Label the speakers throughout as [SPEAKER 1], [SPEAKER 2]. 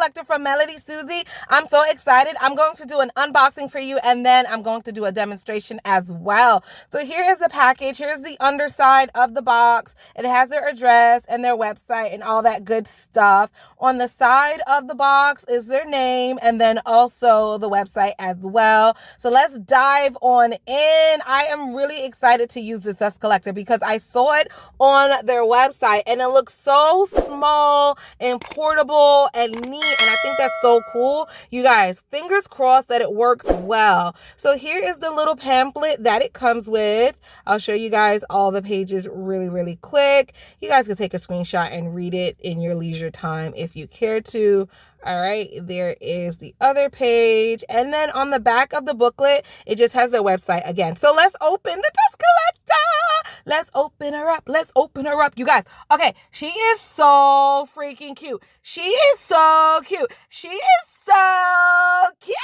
[SPEAKER 1] collector from Melodysusie. I'm so excited. I'm going to do an unboxing for you, and then I'm going to do a demonstration as well. So here is the package. Here's the underside of the box. It has their address and their website and all that good stuff. On the side of the box is their name and then also the website as well. So let's dive on in. I am really excited to use this dust collector because I saw it on their website and it looks so small and portable and neat, and I think that's so cool. You guys, fingers crossed that it works well. So here is the little pamphlet that it comes with. I'll show you guys all the pages really quick. You guys can take a screenshot and read it in your leisure time if you care to. All right, there is the other page. And then on the back of the booklet, it just has their website again. So let's open the dust collector. Let's open her up. Let's open her up. You guys, okay, she is so freaking cute. She is so cute. She is so cute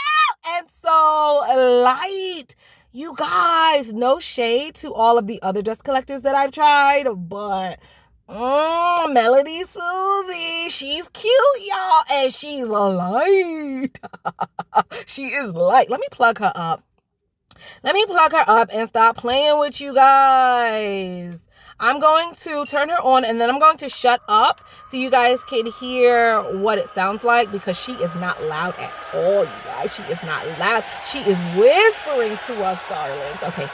[SPEAKER 1] and so light. You guys, no shade to all of the other dust collectors that I've tried, but Melodysusie, she's cute, y'all, and she's light. She is light. Let me plug her up. Let me plug her up and stop playing with you guys. I'm going to turn her on and then I'm going to shut up so you guys can hear what it sounds like, because she is not loud at all, you guys. She is not loud. She is whispering to us, darlings. Okay.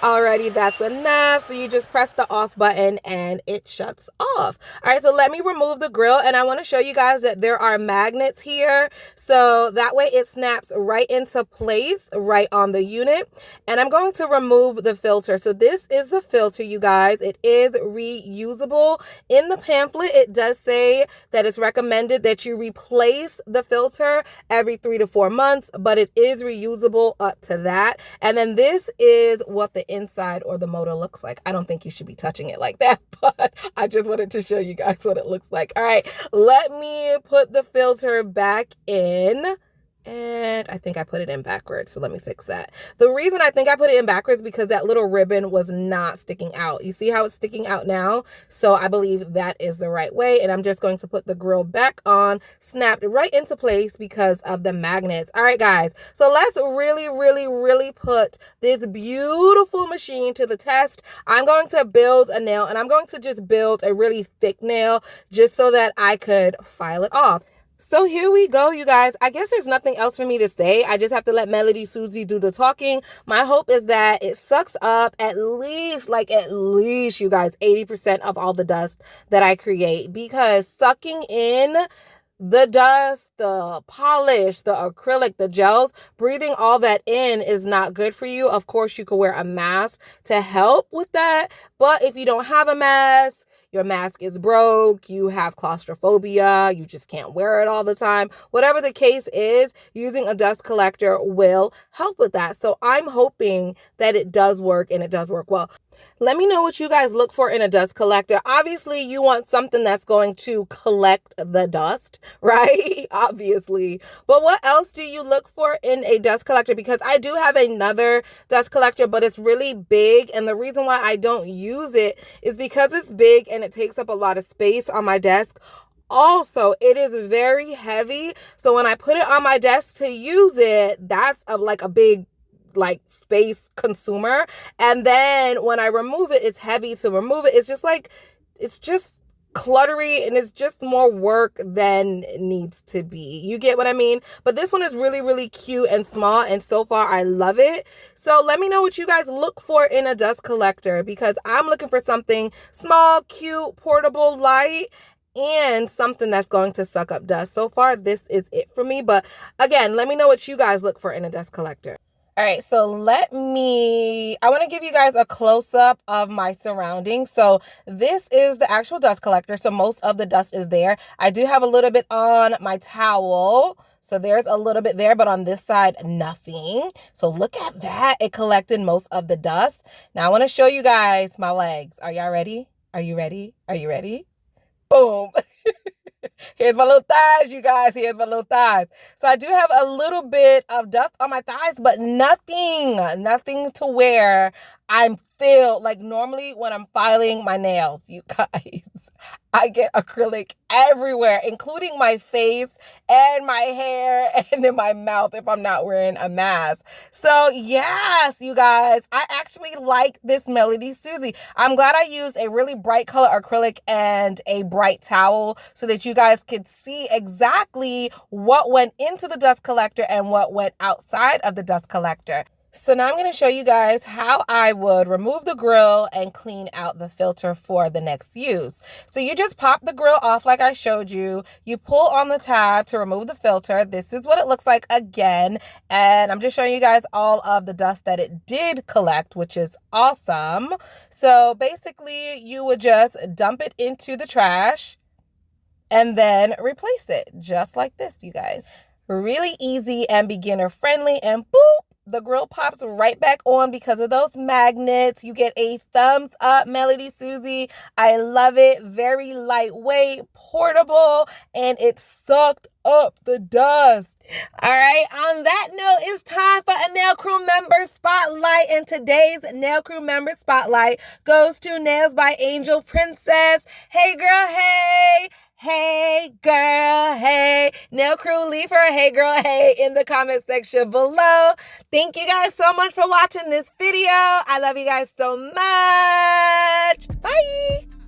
[SPEAKER 1] Alrighty, that's enough. So you just press the off button and it shuts off. All right, so let me remove the grill, and I want to show you guys that there are magnets here. So that way it snaps right into place right on the unit. And I'm going to remove the filter. So this is the filter, you guys. It is reusable. In the pamphlet, it does say that it's recommended that you replace the filter every 3 to 4 months, but it is reusable up to that. And then this is what the inside or the motor looks like. I don't think you should be touching it like that, but I just wanted to show you guys what it looks like. All right, let me put the filter back in. And I think I put it in backwards, so let me fix that. The reason I think I put it in backwards is because that little ribbon was not sticking out. You see how it's sticking out now? So I believe that is the right way. And I'm just going to put the grill back on, snapped right into place because of the magnets. All right, guys. So let's really put this beautiful machine to the test. I'm going to build a nail, and I'm going to just build a really thick nail just so that I could file it off. So here we go, you guys. I guess there's nothing else for me to say. I just have to let Melodysusie do the talking. My hope is that it sucks up at least, you guys, 80% of all the dust that I create, because sucking in the dust, the polish, the acrylic, the gels, breathing all that in is not good for you. Of course, you could wear a mask to help with that. But if you don't have a mask, your mask is broke, you have claustrophobia, you just can't wear it all the time. Whatever the case is, using a dust collector will help with that. So I'm hoping that it does work, and it does work well. Let me know what you guys look for in a dust collector. Obviously, you want something that's going to collect the dust, right? Obviously. But what else do you look for in a dust collector? Because I do have another dust collector, but it's really big. And the reason why I don't use it is because it's big and it takes up a lot of space on my desk. Also, it is very heavy. So when I put it on my desk to use it, that's like a big like space consumer. And then when I remove it, it's heavy to remove it. It's just like, it's just cluttery and it's just more work than needs to be. You get what I mean? But this one is really, really cute and small, and so far I love it. So let me know what you guys look for in a dust collector, because I'm looking for something small, cute, portable, light, and something that's going to suck up dust. So far, this is it for me. But again, let me know what you guys look for in a dust collector. All right, so I want to give you guys a close-up of my surroundings. So this is the actual dust collector. So most of the dust is there. I do have a little bit on my towel. So there's a little bit there, but on this side, nothing. So look at that. It collected most of the dust. Now I want to show you guys my legs. Are y'all ready? Are you ready? Are you ready? Boom. Here's my little thighs, you guys. Here's my little thighs. So I do have a little bit of dust on my thighs, but nothing to where I'm filled. Like normally when I'm filing my nails, you guys, I get acrylic everywhere, including my face and my hair and in my mouth if I'm not wearing a mask. So yes, you guys, I actually like this Melodysusie. I'm glad I used a really bright color acrylic and a bright towel so that you guys could see exactly what went into the dust collector and what went outside of the dust collector. So now I'm going to show you guys how I would remove the grill and clean out the filter for the next use. So you just pop the grill off like I showed you. You pull on the tab to remove the filter. This is what it looks like again. And I'm just showing you guys all of the dust that it did collect, which is awesome. So basically you would just dump it into the trash and then replace it just like this, you guys. Really easy and beginner friendly, and boop, the grill pops right back on because of those magnets. You get a thumbs up, Melodysusie. I love it. Very lightweight, portable, and it sucked up the dust. All right, on that note, it's time for a Nail Crew member spotlight, and today's Nail Crew member spotlight goes to Nails by Angel Princess. Hey girl, hey. Hey girl, hey. Nail Crew, leave her a hey girl, hey in the comment section below. Thank you guys so much for watching this video. I love you guys so much. Bye.